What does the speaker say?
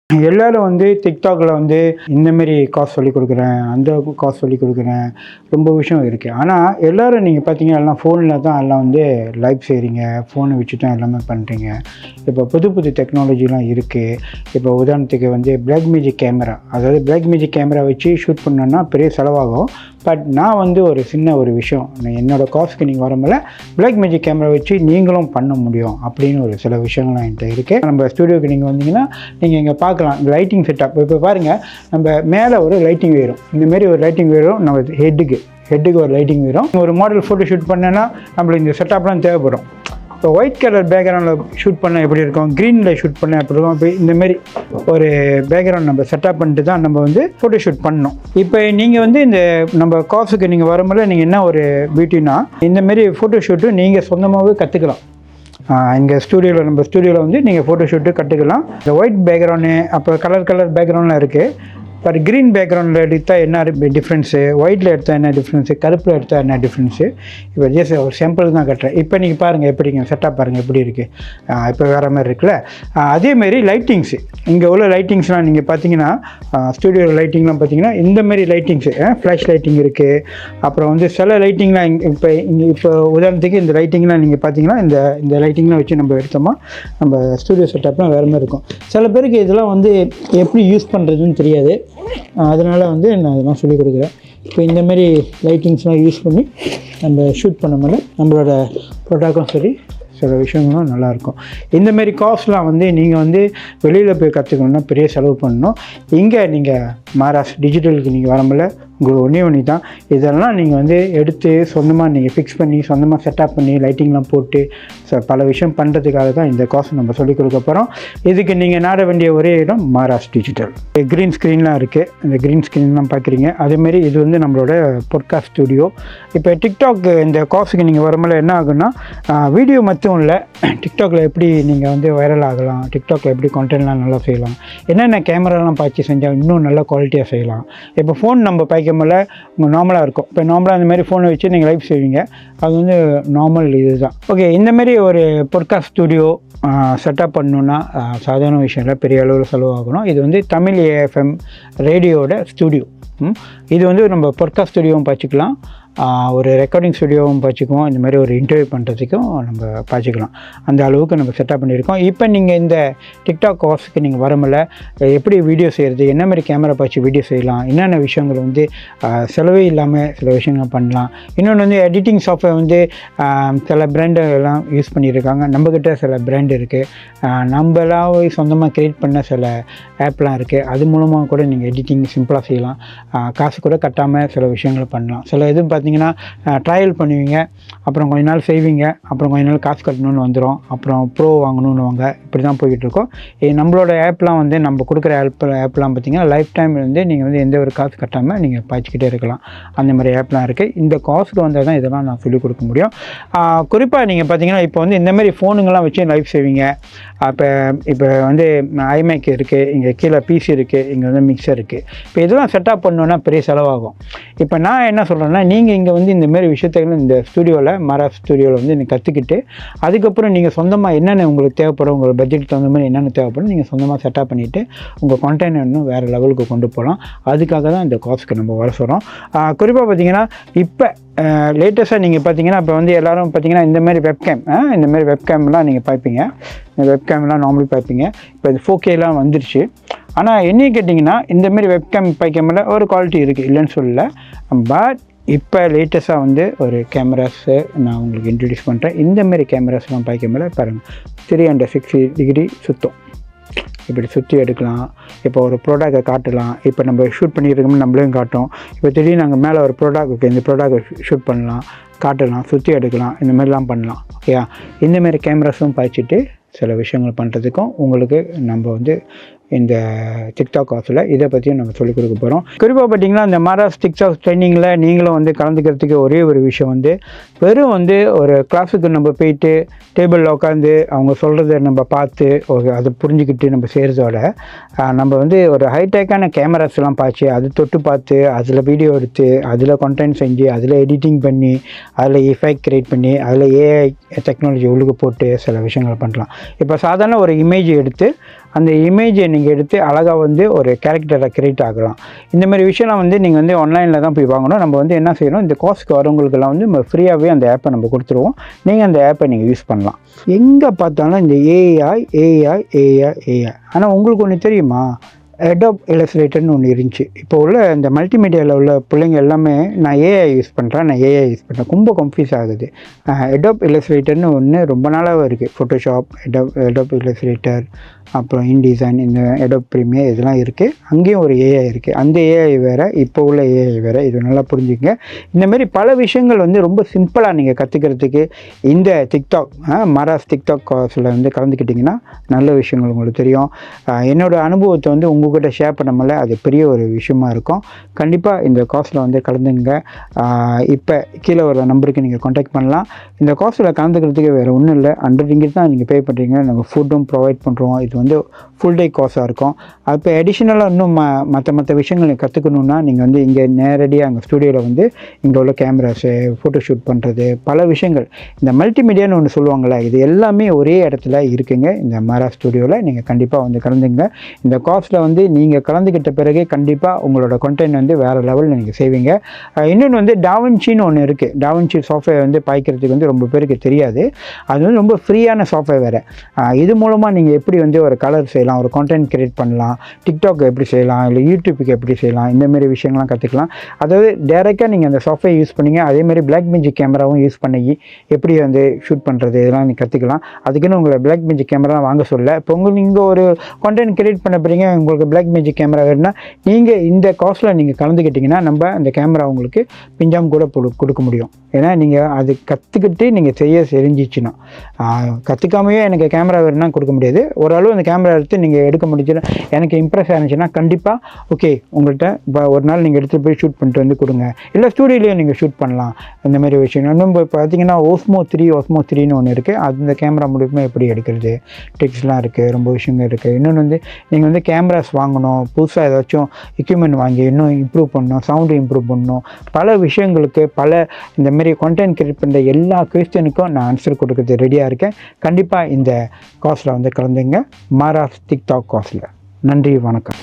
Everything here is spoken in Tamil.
எல்லோரும் வந்து டிக்டாக்ல வந்து இந்தமாரி காசு சொல்லி கொடுக்குறேன், அந்த காசு சொல்லி கொடுக்குறேன், ரொம்ப விஷயம் இருக்குது. ஆனால் எல்லோரும் நீங்கள் பார்த்தீங்கன்னா எல்லாம் ஃபோனில் தான் எல்லாம் வந்து லைவ் செய்கிறீங்க, ஃபோனை வச்சு தான் எல்லாமே பண்ணுறீங்க. இப்போ புது புது டெக்னாலஜிலாம் இருக்குது. இப்போ உதாரணத்துக்கு வந்து பிளாக் மேஜிக் கேமரா, அதாவது பிளாக் மேஜிக் கேமரா வச்சு ஷூட் பண்ணோன்னா பெரிய செலவாகும். பட் நான் வந்து ஒரு சின்ன ஒரு விஷயம், என்னோடய காசுக்கு நீங்கள் வரமில்ல பிளாக் மேஜிக் கேமரா வச்சு நீங்களும் பண்ண முடியும் அப்படின்னு ஒரு சில விஷயங்கள்லாம் என்கிட்ட இருக்குது. நம்ம ஸ்டூடியோக்கு நீங்கள் வந்தீங்கன்னா நீங்கள் இங்கே பார்க்கலாம் லைட்டிங் செட்டப். இப்போ பாருங்கள், நம்ம மேலே ஒரு லைட்டிங் வரும், இந்தமாரி ஒரு லைட்டிங் வரும், நம்ம ஹெட்டுக்கு ஒரு லைட்டிங் வரும். ஒரு மாடல் ஃபோட்டோ ஷூட் பண்ணேன்னா நம்மளுக்கு இந்த செட்டப்லாம் தேவைப்படும். இப்போ ஒயிட் கலர் பேக்ரவுண்டில் ஷூட் பண்ணால் எப்படி இருக்கும், க்ரீனில் ஷூட் பண்ணால் எப்படி இருக்கும், இப்போ இந்தமாரி ஒரு பேக்ரவுண்ட் நம்ம செட்டப் பண்ணிட்டு தான் நம்ம வந்து ஃபோட்டோ ஷூட் பண்ணணும். இப்போ நீங்கள் வந்து இந்த நம்ம காசுக்கு நீங்கள் வரும்போது நீங்கள் என்ன ஒரு பியூட்டினா, இந்தமாரி ஃபோட்டோ ஷூட்டு நீங்கள் சொந்தமாகவே கற்றுக்கலாம். இங்கே நம்ம ஸ்டூடியோவில் வந்து நீங்கள் ஃபோட்டோ ஷூட்டு கற்றுக்கலாம். இந்த ஒயிட் பேக்ரவுண்டு, அப்போ கலர் பேக்ரவுண்ட்லாம் இருக்குது. பட் க்ரீன் பேக்ரவுண்டில் எடுத்தால் என்ன டிஃப்ரென்ஸு, ஒயிட்டில் எடுத்தால் என்ன டிஃப்ரென்ஸு, கருப்பில் எடுத்தால் என்ன டிஃப்ரென்ஸு, இப்போ ஜஸ்ட் ஒரு சாம்பிள் தான் கட்டுறேன். இப்போ நீங்கள் பாருங்கள் எப்படிங்க செட்டப் பாருங்கள் எப்படி இருக்குது. இப்போ வேறு மாதிரி இருக்குல்ல. அதேமாரி லைட்டிங்ஸு, இங்கே உள்ள லைட்டிங்ஸ்லாம் நீங்கள் பார்த்தீங்கன்னா ஸ்டூடியோ லைட்டிங்லாம் பார்த்தீங்கன்னா இந்தமாரி லைட்டிங்ஸு, ஃப்ளாஷ் லைட்டிங் இருக்குது. அப்புறம் வந்து சில லைட்டிங்லாம் இப்போ உதாரணத்துக்கு இந்த லைட்டிங்லாம் நீங்கள் பார்த்தீங்கன்னா இந்த லைட்டிங்லாம் வச்சு நம்ம எடுத்தோமா நம்ம ஸ்டூடியோ செட்டப்லாம் வேறு மாதிரி இருக்கும். சில பேருக்கு இதெல்லாம் வந்து எப்படி யூஸ் பண்ணுறதுன்னு தெரியாது. அதனால் வந்து நான் இதெல்லாம் சொல்லிக் கொடுக்குறேன். இப்போ இந்தமாரி லைட்டிங்ஸ்லாம் யூஸ் பண்ணி நம்ம ஷூட் பண்ண நம்மளோட ப்ராடக்டும் சரி சில விஷயங்களும் நல்லாயிருக்கும். இந்தமாரி காஸ்ட்லாம் வந்து நீங்கள் வந்து வெளியில் போய் கற்றுக்கணுன்னா பெரிய செலவு பண்ணணும். இங்கே நீங்கள் மாராஸ் டிஜிட்டலுக்கு நீங்கள் வரமில்ல, உங்களுக்கு ஒன்றே தான் இதெல்லாம் நீங்கள் வந்து எடுத்து சொந்தமாக நீங்கள் ஃபிக்ஸ் பண்ணி சொந்தமாக செட்டப் பண்ணி லைட்டிங்லாம் போட்டு பல விஷயம் பண்ணுறதுக்காக தான் இந்த காசு நம்ம சொல்லிக் கொடுக்க போகிறோம். இதுக்கு நீங்கள் நாட வேண்டிய ஒரே இடம் மாராஸ் டிஜிட்டல். க்ரீன் ஸ்க்ரீன்லாம் இருக்குது, இந்த க்ரீன் ஸ்க்ரீன்லாம் பார்க்குறீங்க. அதேமாரி இது வந்து நம்மளோட பாட்காஸ்ட் ஸ்டூடியோ. இப்போ டிக்டாக் இந்த காசுக்கு நீங்கள் வரும்போது என்ன ஆகுன்னா, வீடியோ மட்டும் இல்லை, டிக்டாக்ல எப்படி நீங்கள் வந்து வைரல் ஆகலாம், டிக்டாக்ல எப்படி கான்டென்ட்லாம் நல்லா செய்யலாம், என்னென்ன கேமராலாம் பார்த்து செஞ்சால் இன்னும் நல்ல குவாலிட்டியாக செய்யலாம். இப்போ ஃபோன் நம்ம பாய்க்கமில்ல உங்கள் நார்மலாக இருக்கும். இப்போ நார்மலாக அந்த மாதிரி ஃபோனை வச்சு நீங்கள் லைவ் செய்வீங்க, அது வந்து நார்மல் இது தான். ஓகே, இந்தமாரி ஒரு பாட்காஸ்ட் ஸ்டூடியோ செட்டப் பண்ணணுன்னா சாதாரண விஷயம் இல்லை, பெரிய அளவில் செலவாகணும். இது வந்து தமிழ் ஏஎஃப்எம் ரேடியோட ஸ்டூடியோ. இது வந்து நம்ம பாட்காஸ்ட் ஸ்டூடியோவும் பார்த்துக்கலாம், ஒரு ரெக்கார்டிங் ஸ்டுடியோவும் பார்த்துக்குவோம். இந்த மாதிரி ஒரு இன்டர்வியூ பண்ணுறதுக்கும் நம்ம பார்த்துக்கலாம். அந்த அளவுக்கு நம்ம செட்டப் பண்ணியிருக்கோம். இப்போ நீங்கள் இந்த டிக்டாக் கோர்ஸுக்கு நீங்கள் வரமில்ல, எப்படி வீடியோ செய்கிறது, என்ன மாதிரி கேமரா பார்த்து வீடியோ செய்யலாம், என்னென்ன விஷயங்கள் வந்து செலவே இல்லாமல் சில விஷயங்கள் பண்ணலாம். இன்னொன்று வந்து எடிட்டிங் சாஃப்ட்வேர் வந்து சில பிராண்டு எல்லாம் யூஸ் பண்ணியிருக்காங்க. நம்மக்கிட்ட சில பிராண்ட் இருக்குது, நம்மளாவே சொந்தமாக க்ரியேட் பண்ண சில ஆப்லாம் இருக்குது. அது மூலமாக கூட நீங்கள் எடிட்டிங் சிம்பிளாக செய்யலாம், காசு கூட கட்டாமல் சில விஷயங்கள் பண்ணலாம். சில இது பார்த்தீங்கன்னா ட்ரையல் பண்ணுவீங்க, அப்புறம் கொஞ்ச நாள் செய்வீங்க, அப்புறம் கொஞ்ச நாள் காசு கட்டணும்னு வந்துடும், அப்புறம் ப்ரோ வாங்கணும்னு வாங்க, இப்படி தான் போய்கிட்டுருக்கோம். நம்மளோட ஆப்லாம் வந்து நம்ம கொடுக்குற ஆப்லாம் பார்த்திங்கன்னா லைஃப் டைம் வந்து நீங்கள் வந்து எந்த ஒரு காசு கட்டாமல் நீங்கள் பாய்ச்சிக்கிட்டே இருக்கலாம். அந்த மாதிரி ஆப்லாம் இருக்குது. இந்த காசுக்கு வந்தால் தான் இதெல்லாம் நான் சொல்லிக் கொடுக்க முடியும். குறிப்பாக நீங்கள் பார்த்தீங்கன்னா இப்போ வந்து இந்தமாரி ஃபோனுங்கெல்லாம் வச்சு லைவ் செய்வீங்க. இப்போ வந்து ஐமேக் இருக்குது, இங்கே கீழே பிசி இருக்குது, இங்கே வந்து மிக்சர் இருக்குது. இப்போ இதெல்லாம் செட்டப் பண்ணணுன்னா பெரிய செலவாகும். இப்போ நான் என்ன சொல்கிறேன்னா, நீங்கள் இங்கே வந்து இந்தமாரி விஷயத்தைகள் இந்த ஸ்டூடியோவில் மாராஸ் ஸ்டூடியோவில் வந்து நீங்கள் கற்றுக்கிட்டு அதுக்கப்புறம் நீங்கள் சொந்தமாக என்னென்ன உங்களுக்கு தேவைப்படும், உங்கள் பட்ஜெட்டுக்கு தகுந்த மாதிரி என்னென்ன தேவைப்படும் நீங்கள் சொந்தமாக செட்டப் பண்ணிவிட்டு உங்கள் கான்டென்ட் இன்னும் வேறு லெவலுக்கு கொண்டு போகலாம். அதுக்காக தான் இந்த கோர்ஸுக்கு நம்ம வர சொல்கிறோம். குறிப்பாக பார்த்தீங்கன்னா இப்போ லேட்டஸ்ட்டாக நீங்கள் பார்த்தீங்கன்னா இப்போ வந்து எல்லோரும் பார்த்தீங்கன்னா இந்தமாரி வெப்கேம்லாம் நீங்கள் பார்ப்பீங்க. இந்த வெப்கேம்லாம் நார்மலி பார்ப்பீங்க. இப்போ இது 4Kலாம் வந்துருச்சு. ஆனால் என்னையும் கேட்டிங்கன்னா இந்தமாரி வெப்கேம் பார்க்கமில்ல ஒரு குவாலிட்டி இருக்குது, இல்லைன்னு சொல்லலை. பட் இப்போ லேட்டஸ்ட்டாக வந்து ஒரு கேமராஸு நான் உங்களுக்கு இன்ட்ரடியூஸ் பண்ணுறேன். இந்தமாரி கேமராஸ்லாம் பார்க்கமில்ல பாருங்கள், 360 டிகிரி சுத்தம், இப்படி சுற்றி எடுக்கலாம். இப்போ ஒரு ப்ராடக்டை காட்டலாம். இப்போ நம்ம ஷூட் பண்ணியிருக்கோம்னு நம்மளையும் காட்டும். இப்போ திடீர்னு நாங்கள் மேலே ஒரு ப்ராடக்ட் இருக்குது, இந்த ப்ராடக்டை ஷூட் பண்ணலாம், காட்டலாம், சுற்றி எடுக்கலாம், இந்த மாதிரிலாம் பண்ணலாம். ஓகேயா, இந்தமாரி கேமராஸும் பாய்ச்சிட்டு சில விஷயங்கள் பண்ணுறதுக்கும் உங்களுக்கு நம்ம வந்து இந்த டிக்டாக் காசில் இதை பற்றியும் நம்ம சொல்லிக் கொடுக்க போகிறோம். குறிப்பாக பார்த்திங்கன்னா இந்த மாராஸ் டிக்டாக் ட்ரைனிங்கில் நீங்களும் வந்து கலந்துக்கிறதுக்கு ஒரே ஒரு விஷயம் வந்து வெறும் வந்து ஒரு கிளாஸுக்கு நம்ம போயிட்டு டேபிளில் உட்காந்து அவங்க சொல்கிறத நம்ம பார்த்து அதை புரிஞ்சுக்கிட்டு நம்ம செய்கிறதோட நம்ம வந்து ஒரு ஹைடெக்கான கேமராஸ்லாம் பார்த்து அது தொட்டு பார்த்து அதில் வீடியோ எடுத்து அதில் கண்டென்ட் செஞ்சு அதில் எடிட்டிங் பண்ணி அதில் எஃபெக்ட் க்ரியேட் பண்ணி அதில் ஏஐ டெக்னாலஜி உள்ளுக்கு போட்டு சில விஷயங்கள் பண்ணலாம். இப்போ சாதாரண ஒரு இமேஜ் எடுத்து அந்த இமேஜை நீங்கள் எடுத்து அழகாக வந்து ஒரு கேரக்டரை கிரியேட் ஆகலாம். இந்த மாதிரி விஷயம்லாம் வந்து நீங்கள் வந்து ஆன்லைனில் தான் போய் வாங்கணும். நம்ம வந்து என்ன செய்யணும், இந்த காஸ்ட்க்கு வரவங்களுக்கெல்லாம் வந்து நம்ம ஃப்ரீயாகவே அந்த ஆப்பை நம்ம கொடுத்துருவோம். நீங்கள் அந்த ஆப்பை நீங்கள் யூஸ் பண்ணலாம். எங்கே பார்த்தாலும் இந்த ஏஐ. ஆனால் உங்களுக்கு ஒன்று தெரியுமா, Adobe Illustratorன்னு ஒன்று இருந்துச்சு. இப்போ உள்ள இந்த மல்டிமீடியாவில் உள்ள பிள்ளைங்க எல்லாமே நான் ஏஐ யூஸ் பண்ணுறேன், ரொம்ப கன்ஃபியூஸ் ஆகுது. Adobe Illustratorன்னு ஒன்று ரொம்ப நாளாகவே இருக்குது. ஃபோட்டோஷாப், Adobe Illustrator, அப்புறம் இன்டிசைன், இந்த Adobe Premiere இதெல்லாம் இருக்குது. அங்கேயும் ஒரு ஏஐ இருக்குது. அந்த ஏஐ வேறு, இப்போ உள்ள ஏஐ வேறு. இது நல்லா புரிஞ்சுங்க. இந்தமாரி பல விஷயங்கள் வந்து ரொம்ப சிம்பிளாக நீங்கள் கற்றுக்கிறதுக்கு இந்த மாராஸ் டிக்டாக் கோர்ஸில் வந்து கலந்துக்கிட்டிங்கன்னா நல்ல விஷயங்கள் உங்களுக்கு தெரியும். என்னோடய அனுபவத்தை வந்து உங்கள்கிட்ட ஷேர் பண்ணாமல அது பெரிய ஒரு விஷயமா இருக்கும். கண்டிப்பாக இந்த கோர்ஸில் வந்து கலந்துங்க. இப்போ கீழே வர நம்பருக்கு நீங்கள் காண்டாக்ட் பண்ணலாம். இந்த கோர்ஸில் கலந்துக்கிறதுக்கு வேறு ஒன்றும் இல்லை, 100 ringgit தான் நீங்கள் பே பண்ணுறீங்க. நாங்கள் ஃபுட்டும் ப்ரொவைட் பண்ணுறோம். இது வந்து ஃபுல் டே கோர்ஸாக இருக்கும். அப்போ அடிஷ்னலாக இன்னும் மற்ற விஷயங்களை கற்றுக்கணுன்னா நீங்கள் வந்து இங்கே நேரடியாக அங்கே ஸ்டூடியோவில் வந்து இங்கே உள்ள கேமராஸு, ஃபோட்டோ ஷூட் பண்ணுறது, பல விஷயங்கள், இந்த மல்டிமீடியான்னு ஒன்று சொல்லுவாங்கள்ல, இது எல்லாமே ஒரே இடத்துல இருக்குங்க. இந்த மாரா ஸ்டூடியோவில் நீங்கள் கண்டிப்பாக வந்து கலந்துங்க. இந்த கோர்ஸில் வந்து நீங்கள் கலந்துக்கிட்ட பிறகு கண்டிப்பாக உங்களோட கண்டென்ட் வந்து வேறு லெவலில் நீங்கள் செய்வீங்க. இன்னொன்று வந்து டாவின்சின்னு ஒன்று இருக்குது. டாவின்சி சாஃப்ட்வேர் வந்து பாய்க்கிறதுக்கு வந்து ரொம்ப பேருக்கு தெரியாது. அது வந்து ரொம்ப ஃப்ரீயான சாஃப்ட்வேர் வேறு. இது மூலமாக நீங்கள் எப்படி வந்து ஒரு கலர் செய்யலாம், ஒரு கான்டென்ட் கிரியேட் பண்ணலாம், டிக்டாக் எப்படி செய்யலாம், இல்லை யூடியூப்புக்கு எப்படி செய்யலாம், இந்தமாரி விஷயங்கள்லாம் கற்றுக்கலாம். அதாவது டேரெக்டாக நீங்கள் அந்த சாஃப்ட்வேர் யூஸ் பண்ணிங்க. அதேமாதிரி பிளாக் மேஜிக் கேமராவும் யூஸ் பண்ணி எப்படி வந்து ஷூட் பண்ணுறது இதெல்லாம் நீங்கள் கற்றுக்கலாம். அதுக்குன்னு உங்களை பிளாக் மேஜிக் கேமரா வாங்க சொல்ல. இப்போ நீங்கள் ஒரு கான்டென்ட் கிரியேட் பண்ண போகிறீங்க, உங்களுக்கு பிளாக் மேஜிக் கேமரா வேணும்னா நீங்கள் இந்த காஸ்ட்டில் நீங்கள் கலந்துக்கிட்டிங்கன்னா நம்ம அந்த கேமரா உங்களுக்கு பிஞ்சாம் கூட கொடுக்க முடியும். ஏன்னா நீங்கள் அது கற்றுக்கிட்டு நீங்கள் தெரிஞ்சிச்சுன்னா, கற்றுக்காமையே எனக்கு கேமரா வேணும்னா கொடுக்க முடியாது. ஓரளவு அந்த கேமரா எடுத்து நீங்கள் எடுக்க முடிஞ்சுன்னா, எனக்கு இம்ப்ரெஸ் ஆனிச்சுன்னா கண்டிப்பாக ஓகே உங்கள்கிட்ட இப்போ ஒரு நாள் நீங்கள் எடுத்துகிட்டு போய் ஷூட் பண்ணிட்டு வந்து கொடுங்க. இல்லை ஸ்டூடியோலேயே நீங்கள் ஷூட் பண்ணலாம். இந்தமாரி விஷயம் இன்னும் இப்போ பார்த்தீங்கன்னா ஓஸ்மோ 3ன்னு ஒன்று இருக்குது. அந்த கேமரா மூலியமாக எப்படி எடுக்கிறது, ட்ரிக்ஸ்லாம் இருக்குது, ரொம்ப விஷயங்கள் இருக்குது. இன்னொன்று வந்து நீங்கள் வந்து கேமராஸ் வாங்கணும், புதுசாக ஏதாச்சும் எக்யூப்மெண்ட் வாங்கி இன்னும் இம்ப்ரூவ் பண்ணணும், சவுண்டு இம்ப்ரூவ் பண்ணணும், பல விஷயங்களுக்கு இந்தமாரி கான்டென்ட் கிரியேட் பண்ணுற எல்லா கொஸ்டினுக்கும் நான் ஆன்சர் கொடுக்கறது ரெடியாக இருக்கேன். கண்டிப்பாக இந்த கோர்ஸில் வந்து கலந்துங்க, மாராஸ் டிக்டாக் கோர்ஸில். நன்றி, வணக்கம்.